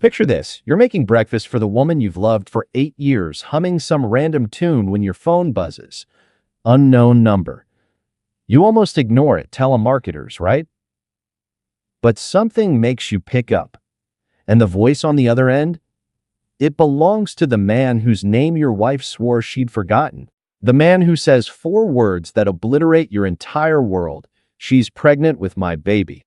Picture this. You're making breakfast for the woman you've loved for 8 years, humming some random tune when your phone buzzes. Unknown number. You almost ignore it, telemarketers, right? But something makes you pick up. And the voice on the other end? It belongs to the man whose name your wife swore she'd forgotten. The man who says 4 words that obliterate your entire world. She's pregnant with my baby.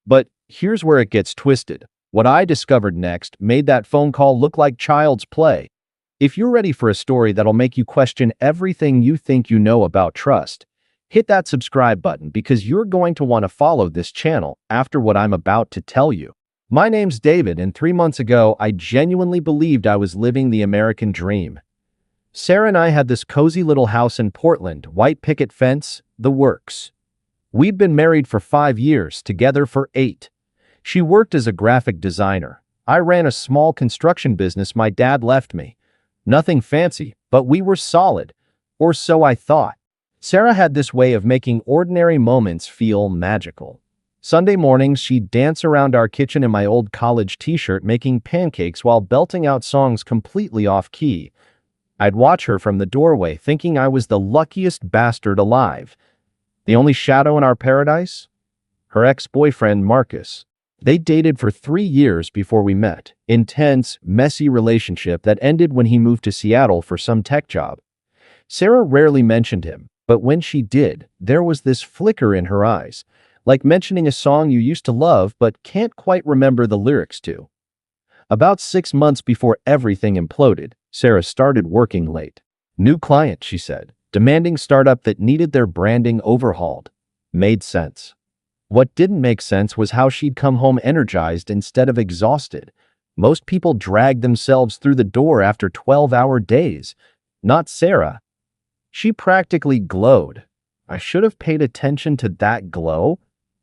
But here's where it gets twisted. What I discovered next made that phone call look like child's play. If you're ready for a story that'll make you question everything you think you know about trust, hit that subscribe button because you're going to want to follow this channel after what I'm about to tell you. My name's David, and 3 months ago, I genuinely believed I was living the American dream. Sarah and I had this cozy little house in Portland, white picket fence, the works. We'd been married for 5 years, together for 8. She worked as a graphic designer. I ran a small construction business my dad left me. Nothing fancy, but we were solid. Or so I thought. Sarah had this way of making ordinary moments feel magical. Sunday mornings, she'd dance around our kitchen in my old college t-shirt making pancakes while belting out songs completely off-key. I'd watch her from the doorway thinking I was the luckiest bastard alive. The only shadow in our paradise? Her ex-boyfriend, Marcus. They dated for 3 years before we met. Intense, messy relationship that ended when he moved to Seattle for some tech job. Sarah rarely mentioned him, but when she did, there was this flicker in her eyes, like mentioning a song you used to love but can't quite remember the lyrics to. About 6 months before everything imploded, Sarah started working late. New client, she said, demanding startup that needed their branding overhauled. Made sense. What didn't make sense was how she'd come home energized instead of exhausted. Most people dragged themselves through the door after 12-hour days. Not Sarah. She practically glowed. I should have paid attention to that glow.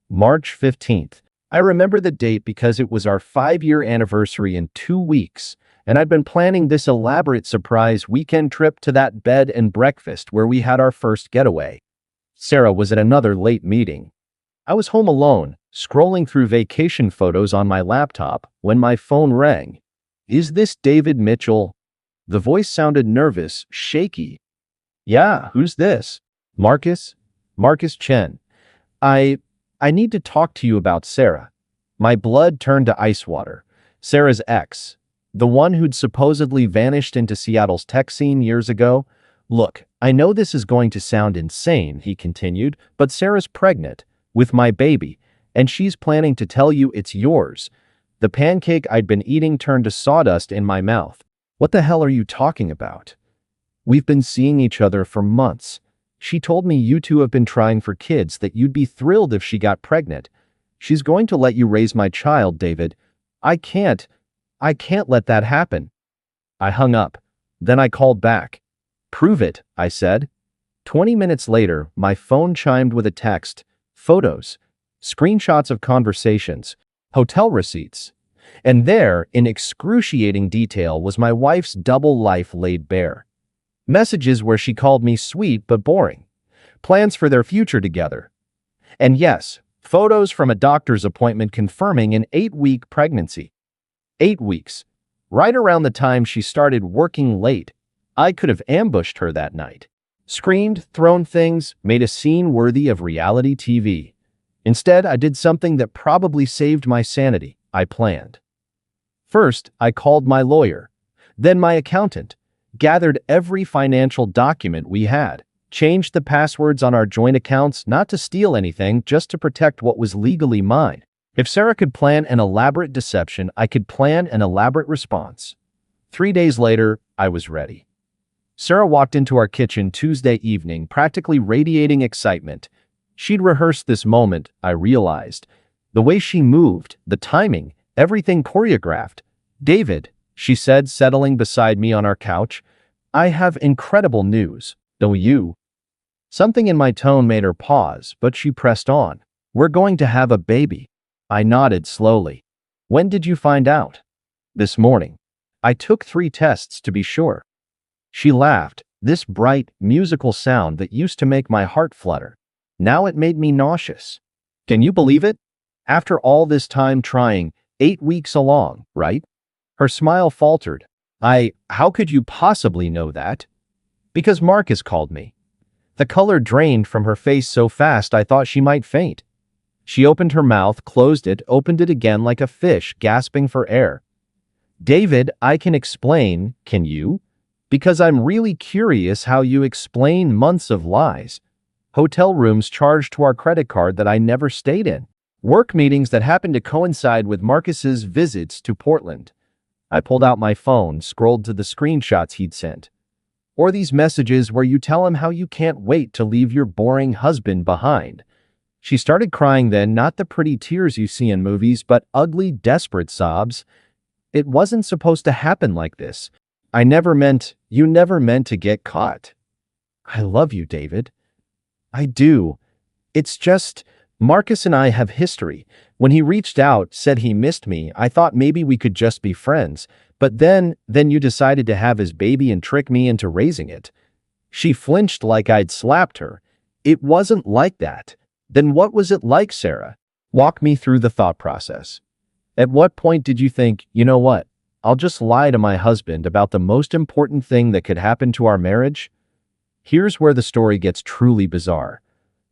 March 15th. I remember the date because it was our 5-year anniversary in 2 weeks, and I'd been planning this elaborate surprise weekend trip to that bed and breakfast where we had our first getaway. Sarah was at another late meeting. I was home alone, scrolling through vacation photos on my laptop, when my phone rang. "Is this David Mitchell?" The voice sounded nervous, shaky. "Yeah, who's this?" "Marcus? Marcus Chen. I need to talk to you about Sarah." My blood turned to ice water. Sarah's ex. The one who'd supposedly vanished into Seattle's tech scene years ago. "Look, I know this is going to sound insane," he continued, "but Sarah's pregnant. With my baby, and she's planning to tell you it's yours." The pancake I'd been eating turned to sawdust in my mouth. "What the hell are you talking about? We've been seeing each other for months. She told me you two have been trying for kids, that you'd be thrilled if she got pregnant. She's going to let you raise my child, David. I can't let that happen." I hung up. Then I called back. "Prove it," I said. 20 minutes later, my phone chimed with a text. Photos, screenshots of conversations, hotel receipts. And there, in excruciating detail, was my wife's double life laid bare. Messages where she called me sweet but boring. Plans for their future together. And yes, photos from a doctor's appointment confirming an 8-week pregnancy. 8 weeks. Right around the time she started working late. I could have ambushed her that night. Screamed, thrown things, made a scene worthy of reality TV. Instead, I did something that probably saved my sanity. I planned. First, I called my lawyer, then my accountant, gathered every financial document we had, changed the passwords on our joint accounts, not to steal anything, just to protect what was legally mine. If Sarah could plan an elaborate deception, I could plan an elaborate response. 3 days later, I was ready. Sarah walked into our kitchen Tuesday evening, practically radiating excitement. She'd rehearsed this moment, I realized. The way she moved, the timing, everything choreographed. "David," she said, settling beside me on our couch, "I have incredible news. Don't you?" Something in my tone made her pause, but she pressed on. "We're going to have a baby." I nodded slowly. "When did you find out?" "This morning. I took 3 tests to be sure." She laughed, this bright, musical sound that used to make my heart flutter. Now it made me nauseous. "Can you believe it? After all this time trying, 8 weeks along, right? Her smile faltered. How could you possibly know that? Because Marcus called me. The color drained from her face so fast I thought she might faint. She opened her mouth, closed it, opened it again like a fish, gasping for air. David, I can explain, can you? Because I'm really curious how you explain months of lies. Hotel rooms charged to our credit card that I never stayed in. Work meetings that happened to coincide with Marcus's visits to Portland. I pulled out my phone, scrolled to the screenshots he'd sent. Or these messages where you tell him how you can't wait to leave your boring husband behind. She started crying then, not the pretty tears you see in movies, but ugly, desperate sobs. It wasn't supposed to happen like this. You never meant to get caught. I love you, David. I do. It's just, Marcus and I have history. When he reached out, said he missed me, I thought maybe we could just be friends. But then you decided to have his baby and trick me into raising it. She flinched like I'd slapped her. It wasn't like that. Then what was it like, Sarah? Walk me through the thought process. At what point did you think, you know what? I'll just lie to my husband about the most important thing that could happen to our marriage? Here's where the story gets truly bizarre.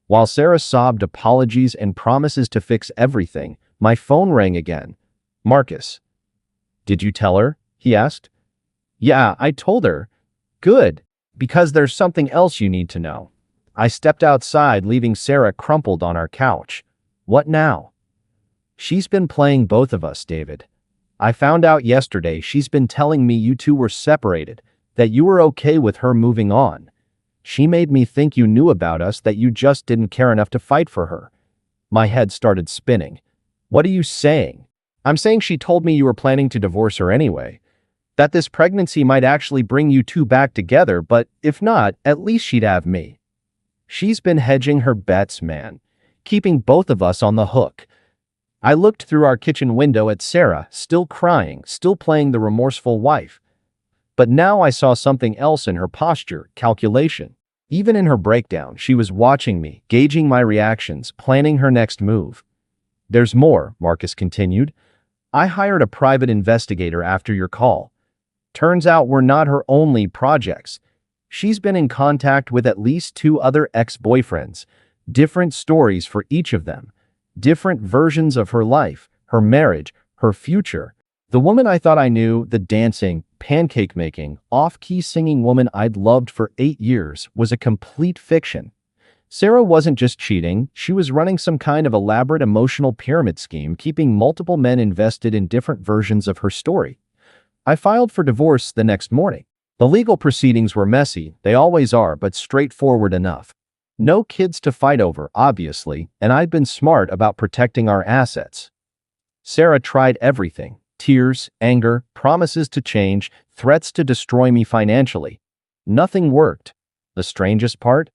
While Sarah sobbed apologies and promises to fix everything, my phone rang again. Marcus. Did you tell her? He asked. Yeah, I told her. Good, because there's something else you need to know. I stepped outside, leaving Sarah crumpled on our couch. What now? She's been playing both of us, David. I found out yesterday she's been telling me you two were separated, that you were okay with her moving on. She made me think you knew about us, that you just didn't care enough to fight for her. My head started spinning. What are you saying? I'm saying she told me you were planning to divorce her anyway. That this pregnancy might actually bring you two back together, but if not, at least she'd have me. She's been hedging her bets, man. Keeping both of us on the hook. I looked through our kitchen window at Sarah, still crying, still playing the remorseful wife. But now I saw something else in her posture, calculation. Even in her breakdown, she was watching me, gauging my reactions, planning her next move. There's more, Marcus continued. I hired a private investigator after your call. Turns out we're not her only projects. She's been in contact with at least 2 other ex-boyfriends. Different stories for each of them. Different versions of her life, her marriage, her future. The woman I thought I knew, the dancing, pancake-making, off-key singing woman I'd loved for 8 years, was a complete fiction. Sarah wasn't just cheating, she was running some kind of elaborate emotional pyramid scheme, keeping multiple men invested in different versions of her story. I filed for divorce the next morning. The legal proceedings were messy, they always are, but straightforward enough. No kids to fight over, obviously, and I'd been smart about protecting our assets. Sarah tried everything. Tears, anger, promises to change, threats to destroy me financially. Nothing worked. The strangest part?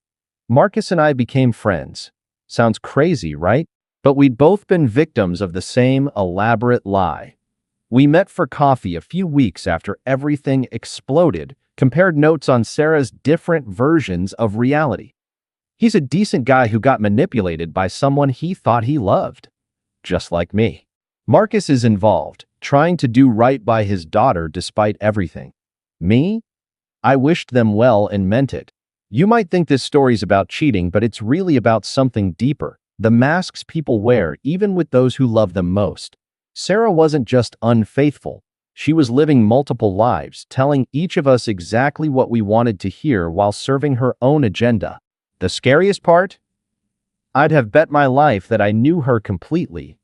Marcus and I became friends. Sounds crazy, right? But we'd both been victims of the same elaborate lie. We met for coffee a few weeks after everything exploded, compared notes on Sarah's different versions of reality. He's a decent guy who got manipulated by someone he thought he loved. Just like me. Marcus is involved, trying to do right by his daughter despite everything. Me? I wished them well and meant it. You might think this story's about cheating, but it's really about something deeper. The masks people wear, even with those who love them most. Sarah wasn't just unfaithful. She was living multiple lives, telling each of us exactly what we wanted to hear while serving her own agenda. The scariest part? I'd have bet my life that I knew her completely.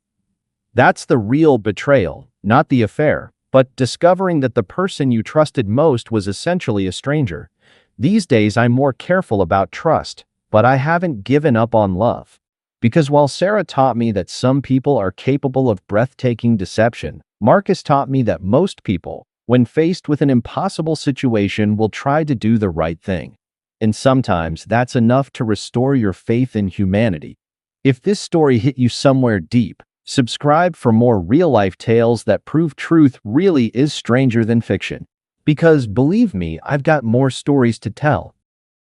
That's the real betrayal, not the affair, but discovering that the person you trusted most was essentially a stranger. These days I'm more careful about trust, but I haven't given up on love. Because while Sarah taught me that some people are capable of breathtaking deception, Marcus taught me that most people, when faced with an impossible situation, will try to do the right thing. And sometimes that's enough to restore your faith in humanity. If this story hit you somewhere deep, subscribe for more real-life tales that prove truth really is stranger than fiction. Because believe me, I've got more stories to tell.